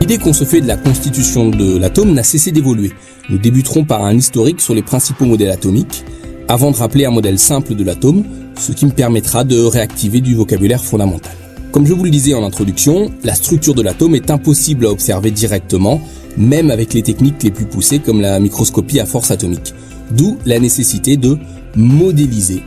L'idée qu'on se fait de la constitution de l'atome n'a cessé d'évoluer. Nous débuterons par un historique sur les principaux modèles atomiques, avant de rappeler un modèle simple de l'atome, ce qui me permettra de réactiver du vocabulaire fondamental. Comme je vous le disais en introduction, la structure de l'atome est impossible à observer directement, même avec les techniques les plus poussées comme la microscopie à force atomique. D'où la nécessité de modéliser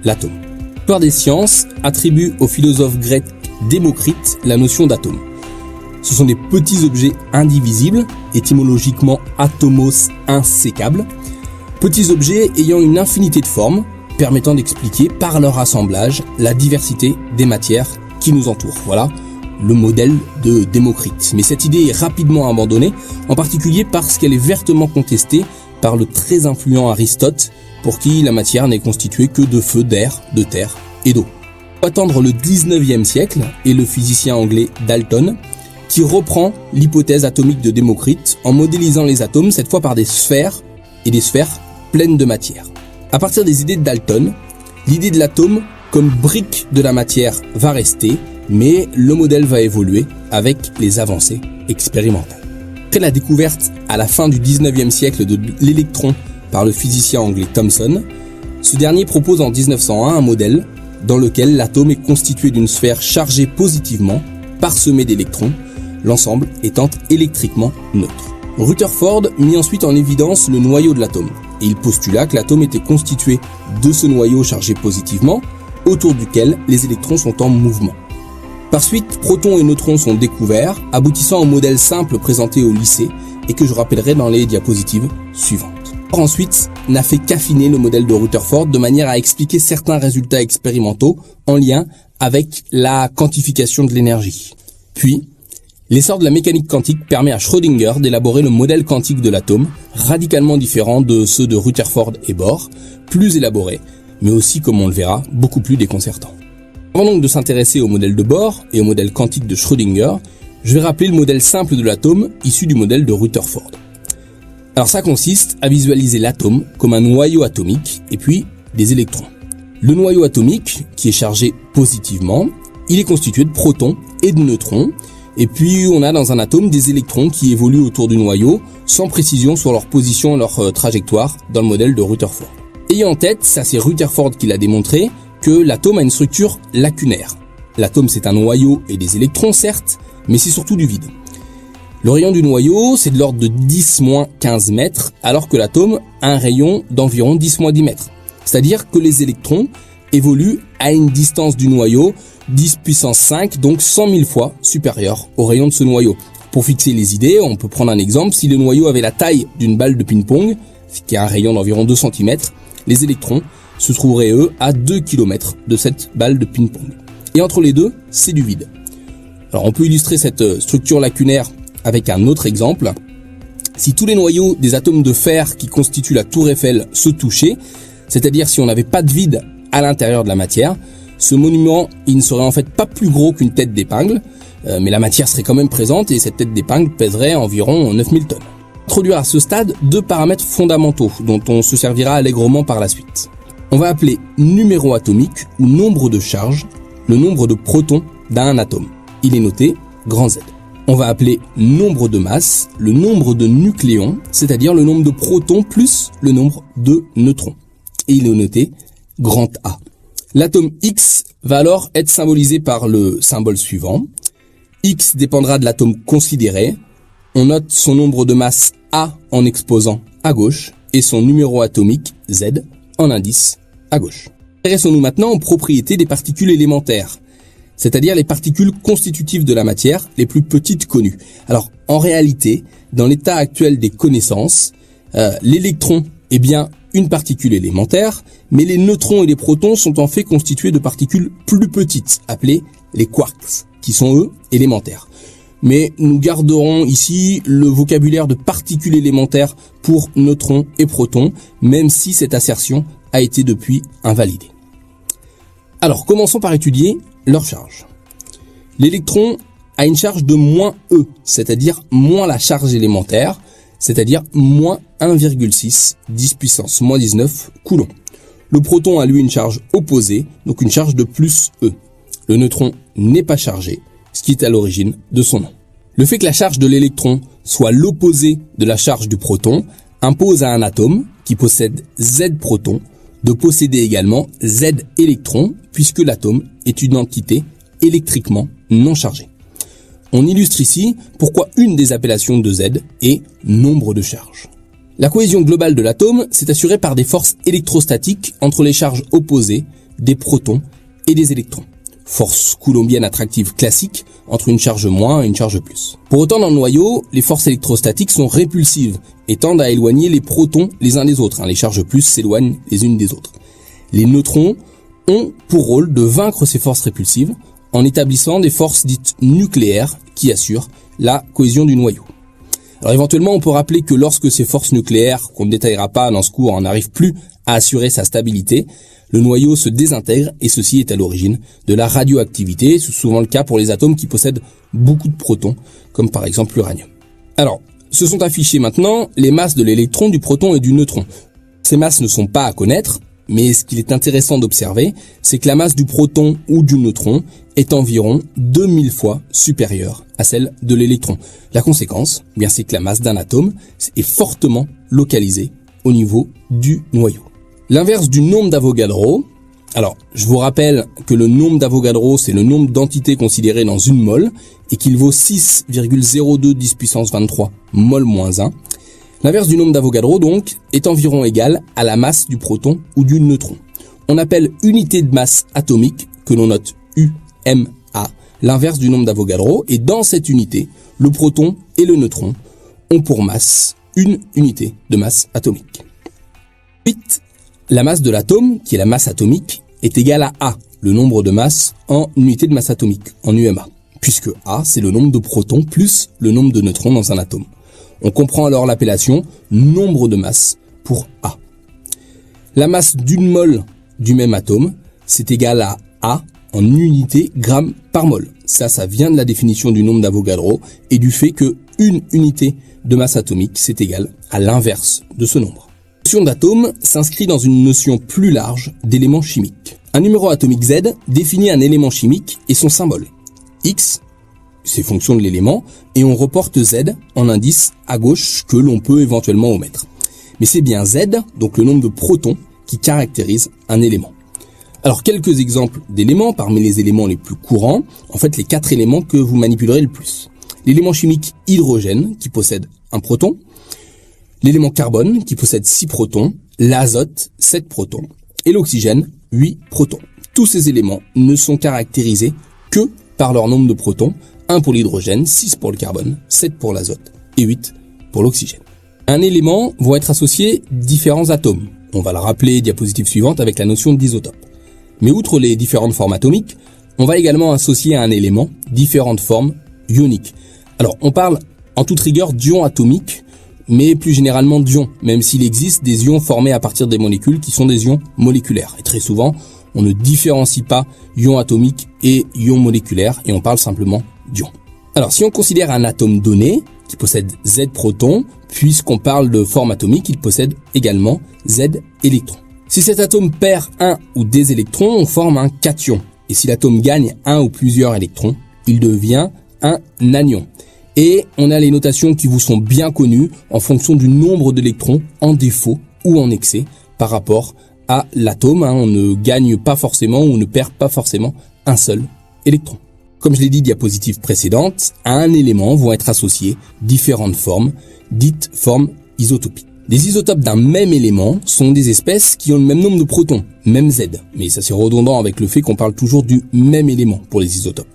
l'atome. L'histoire des sciences attribue au philosophe grec Démocrite la notion d'atome. Ce sont des petits objets indivisibles, étymologiquement atomos insécables, petits objets ayant une infinité de formes, permettant d'expliquer par leur assemblage la diversité des matières qui nous entourent. Voilà le modèle de Démocrite. Mais cette idée est rapidement abandonnée, en particulier parce qu'elle est vertement contestée par le très influent Aristote, pour qui la matière n'est constituée que de feu, d'air, de terre et d'eau. Il faut attendre le 19e siècle et le physicien anglais Dalton, qui reprend l'hypothèse atomique de Démocrite en modélisant les atomes, cette fois par des sphères et des sphères pleines de matière. À partir des idées de Dalton, l'idée de l'atome comme brique de la matière va rester, mais le modèle va évoluer avec les avancées expérimentales. Après la découverte à la fin du 19e siècle de l'électron par le physicien anglais Thomson, ce dernier propose en 1901 un modèle dans lequel l'atome est constitué d'une sphère chargée positivement, parsemée d'électrons, l'ensemble étant électriquement neutre. Rutherford mit ensuite en évidence le noyau de l'atome, et il postula que l'atome était constitué de ce noyau chargé positivement, autour duquel les électrons sont en mouvement. Par suite, protons et neutrons sont découverts, aboutissant au modèle simple présenté au lycée, et que je rappellerai dans les diapositives suivantes. Ensuite, n'a fait qu'affiner le modèle de Rutherford de manière à expliquer certains résultats expérimentaux en lien avec la quantification de l'énergie. Puis, l'essor de la mécanique quantique permet à Schrödinger d'élaborer le modèle quantique de l'atome, radicalement différent de ceux de Rutherford et Bohr, plus élaboré, mais aussi, comme on le verra, beaucoup plus déconcertant. Avant donc de s'intéresser au modèle de Bohr et au modèle quantique de Schrödinger, je vais rappeler le modèle simple de l'atome issu du modèle de Rutherford. Alors ça consiste à visualiser l'atome comme un noyau atomique et puis des électrons. Le noyau atomique, qui est chargé positivement, il est constitué de protons et de neutrons, et puis on a dans un atome des électrons qui évoluent autour du noyau sans précision sur leur position et leur trajectoire dans le modèle de Rutherford. Ayez en tête, ça c'est Rutherford qui l'a démontré, que l'atome a une structure lacunaire. L'atome c'est un noyau et des électrons certes, mais c'est surtout du vide. Le rayon du noyau, c'est de l'ordre de 10-15 mètres, alors que l'atome a un rayon d'environ 10-10 mètres. C'est-à-dire que les électrons évoluent à une distance du noyau 10 puissance 5, donc 100 000 fois supérieure au rayon de ce noyau. Pour fixer les idées, on peut prendre un exemple. Si le noyau avait la taille d'une balle de ping-pong, qui a un rayon d'environ 2 cm, les électrons se trouveraient, eux, à 2 km de cette balle de ping-pong. Et entre les deux, c'est du vide. Alors on peut illustrer cette structure lacunaire avec un autre exemple. Si tous les noyaux des atomes de fer qui constituent la tour Eiffel se touchaient, c'est-à-dire si on n'avait pas de vide à l'intérieur de la matière, ce monument, il ne serait en fait pas plus gros qu'une tête d'épingle, mais la matière serait quand même présente et cette tête d'épingle pèserait environ 9000 tonnes. Introduire à ce stade deux paramètres fondamentaux dont on se servira allègrement par la suite. On va appeler numéro atomique ou nombre de charge le nombre de protons d'un atome. Il est noté grand Z. On va appeler nombre de masse le nombre de nucléons, c'est-à-dire le nombre de protons plus le nombre de neutrons. Et il est noté grand A. L'atome X va alors être symbolisé par le symbole suivant. X dépendra de l'atome considéré. On note son nombre de masse A en exposant à gauche et son numéro atomique Z en indice à gauche. Intéressons-nous maintenant aux propriétés des particules élémentaires, c'est-à-dire les particules constitutives de la matière les plus petites connues. Alors, en réalité, dans l'état actuel des connaissances, l'électron est bien une particule élémentaire, mais les neutrons et les protons sont en fait constitués de particules plus petites, appelées les quarks, qui sont eux élémentaires. Mais nous garderons ici le vocabulaire de particules élémentaires pour neutrons et protons, même si cette assertion a été depuis invalidée. Alors, commençons par étudier leur charge. L'électron a une charge de moins E, c'est-à-dire moins la charge élémentaire, c'est-à-dire moins 1,6 10 puissance moins 19 coulombs. Le proton a lui une charge opposée, donc une charge de plus E. Le neutron n'est pas chargé, ce qui est à l'origine de son nom. Le fait que la charge de l'électron soit l'opposé de la charge du proton impose à un atome qui possède Z protons de posséder également Z électrons puisque l'atome est une entité électriquement non chargée. On illustre ici pourquoi une des appellations de Z est nombre de charges. La cohésion globale de l'atome s'est assurée par des forces électrostatiques entre les charges opposées des protons et des électrons. Force coulombienne attractive classique entre une charge moins et une charge plus. Pour autant, dans le noyau, les forces électrostatiques sont répulsives et tendent à éloigner les protons les uns des autres. Les charges plus s'éloignent les unes des autres. Les neutrons ont pour rôle de vaincre ces forces répulsives en établissant des forces dites nucléaires qui assurent la cohésion du noyau. Alors éventuellement, on peut rappeler que lorsque ces forces nucléaires, qu'on ne détaillera pas dans ce cours, n'arrivent plus à assurer sa stabilité, le noyau se désintègre et ceci est à l'origine de la radioactivité. C'est souvent le cas pour les atomes qui possèdent beaucoup de protons, comme par exemple l'uranium. Alors, se sont affichées maintenant les masses de l'électron, du proton et du neutron. Ces masses ne sont pas à connaître, mais ce qu'il est intéressant d'observer, c'est que la masse du proton ou du neutron est environ 2000 fois supérieure à celle de l'électron. La conséquence, c'est que la masse d'un atome est fortement localisée au niveau du noyau. L'inverse du nombre d'Avogadro, alors je vous rappelle que le nombre d'Avogadro c'est le nombre d'entités considérées dans une mole et qu'il vaut 6,02 10 puissance 23 mol moins 1. L'inverse du nombre d'Avogadro donc est environ égal à la masse du proton ou du neutron. On appelle unité de masse atomique, que l'on note UMA, l'inverse du nombre d'Avogadro, et dans cette unité, le proton et le neutron ont pour masse une unité de masse atomique. 8. La masse de l'atome, qui est la masse atomique, est égale à A, le nombre de masses en unité de masse atomique, en UMA, puisque A, c'est le nombre de protons plus le nombre de neutrons dans un atome. On comprend alors l'appellation nombre de masses pour A. La masse d'une mole du même atome, c'est égal à A en unité gramme par mol. Ça vient de la définition du nombre d'Avogadro et du fait que une unité de masse atomique, c'est égal à l'inverse de ce nombre. La notion d'atome s'inscrit dans une notion plus large d'éléments chimiques. Un numéro atomique Z définit un élément chimique et son symbole. X, c'est fonction de l'élément, et on reporte Z en indice à gauche que l'on peut éventuellement omettre. Mais c'est bien Z, donc le nombre de protons, qui caractérise un élément. Alors quelques exemples d'éléments parmi les éléments les plus courants, en fait les 4 éléments que vous manipulerez le plus. L'élément chimique hydrogène qui possède un proton, l'élément carbone qui possède 6 protons, l'azote 7 protons et l'oxygène 8 protons. Tous ces éléments ne sont caractérisés que par leur nombre de protons, 1 pour l'hydrogène, 6 pour le carbone, 7 pour l'azote et 8 pour l'oxygène. À un élément vont être associés différents atomes. On va le rappeler diapositive suivante avec la notion d'isotope. Mais outre les différentes formes atomiques, on va également associer à un élément différentes formes ioniques. Alors on parle en toute rigueur d'ions atomiques, mais plus généralement d'ions, même s'il existe des ions formés à partir des molécules qui sont des ions moléculaires. Et très souvent, on ne différencie pas ions atomiques et ions moléculaires, et on parle simplement d'ions. Alors si on considère un atome donné, qui possède Z protons, puisqu'on parle de forme atomique, il possède également Z électrons. Si cet atome perd un ou des électrons, on forme un cation. Et si l'atome gagne un ou plusieurs électrons, il devient un anion. Et on a les notations qui vous sont bien connues en fonction du nombre d'électrons en défaut ou en excès par rapport à l'atome. On ne gagne pas forcément ou ne perd pas forcément un seul électron. Comme je l'ai dit diapositive précédente, à un élément vont être associées différentes formes, dites formes isotopiques. Les isotopes d'un même élément sont des espèces qui ont le même nombre de protons, même Z. Mais ça c'est redondant avec le fait qu'on parle toujours du même élément pour les isotopes.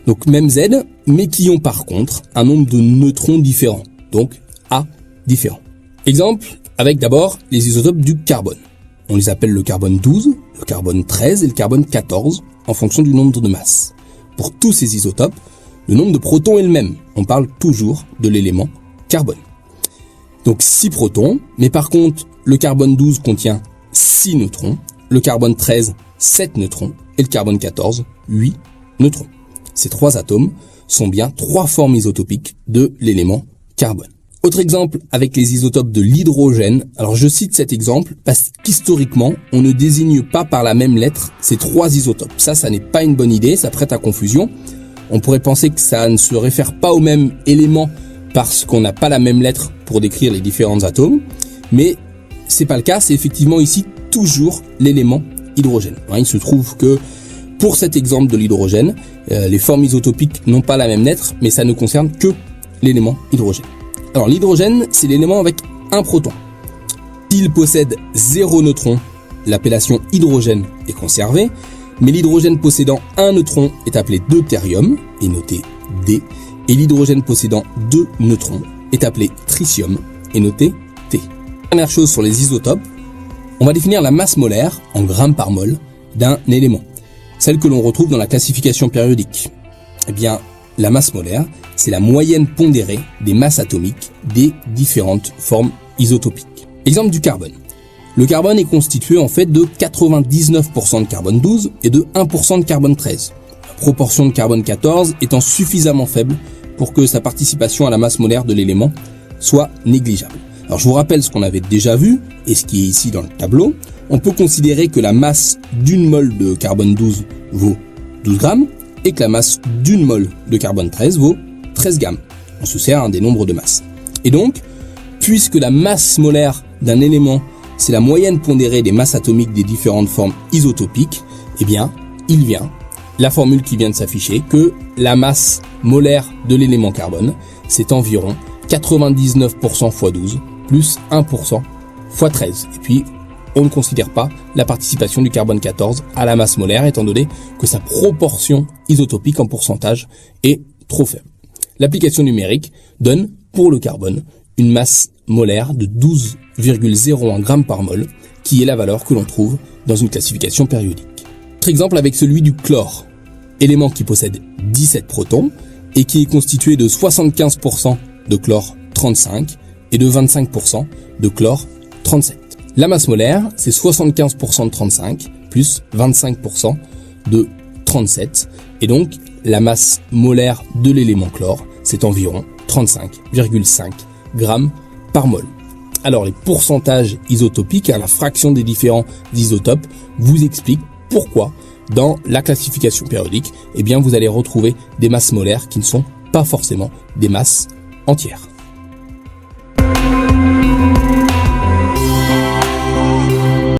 Donc même Z, mais qui ont par contre un nombre de neutrons différents, donc A différents. Exemple, avec d'abord les isotopes du carbone. On les appelle le carbone 12, le carbone 13 et le carbone 14 en fonction du nombre de masses. Pour tous ces isotopes, le nombre de protons est le même. On parle toujours de l'élément carbone. Donc 6 protons, mais par contre, le carbone 12 contient 6 neutrons, le carbone 13, 7 neutrons, et le carbone 14, 8 neutrons. Ces 3 atomes sont bien 3 formes isotopiques de l'élément carbone. Autre exemple avec les isotopes de l'hydrogène. Alors je cite cet exemple parce qu'historiquement, on ne désigne pas par la même lettre ces 3 isotopes. Ça n'est pas une bonne idée, ça prête à confusion. On pourrait penser que ça ne se réfère pas au même élément parce qu'on n'a pas la même lettre pour décrire les différents atomes, mais c'est pas le cas, c'est effectivement ici toujours l'élément hydrogène. Il se trouve que pour cet exemple de l'hydrogène, les formes isotopiques n'ont pas la même lettre, mais ça ne concerne que l'élément hydrogène. Alors l'hydrogène, c'est l'élément avec un proton. S'il possède 0 neutron, l'appellation hydrogène est conservée, mais l'hydrogène possédant un neutron est appelé deutérium, et noté D, et l'hydrogène possédant 2 neutrons est appelé tritium, et noté T. Dernière chose sur les isotopes, on va définir la masse molaire en grammes par mol d'un élément, celle que l'on retrouve dans la classification périodique. Eh bien, la masse molaire, c'est la moyenne pondérée des masses atomiques des différentes formes isotopiques. Exemple du carbone. Le carbone est constitué en fait de 99% de carbone 12 et de 1% de carbone 13. La proportion de carbone 14 étant suffisamment faible pour que sa participation à la masse molaire de l'élément soit négligeable. Alors je vous rappelle ce qu'on avait déjà vu et ce qui est ici dans le tableau. On peut considérer que la masse d'une mole de carbone 12 vaut 12 grammes et que la masse d'une mole de carbone 13 vaut 13 grammes. On se sert des nombres de masse. Et donc, puisque la masse molaire d'un élément c'est la moyenne pondérée des masses atomiques des différentes formes isotopiques, eh bien, il vient, la formule qui vient de s'afficher, que la masse molaire de l'élément carbone, c'est environ 99% x 12 plus 1% x 13. Et puis, on ne considère pas la participation du carbone 14 à la masse molaire, étant donné que sa proportion isotopique en pourcentage est trop faible. L'application numérique donne, pour le carbone, une masse molaire de 12,01 grammes par mol, qui est la valeur que l'on trouve dans une classification périodique. Autre exemple avec celui du chlore, élément qui possède 17 protons et qui est constitué de 75% de chlore 35 et de 25% de chlore 37. La masse molaire, c'est 75% de 35 plus 25% de 37, et donc la masse molaire de l'élément chlore, c'est environ 35,5 grammes par mol. Alors les pourcentages isotopiques, la fraction des différents isotopes, vous expliquent pourquoi dans la classification périodique, eh bien vous allez retrouver des masses molaires qui ne sont pas forcément des masses entières.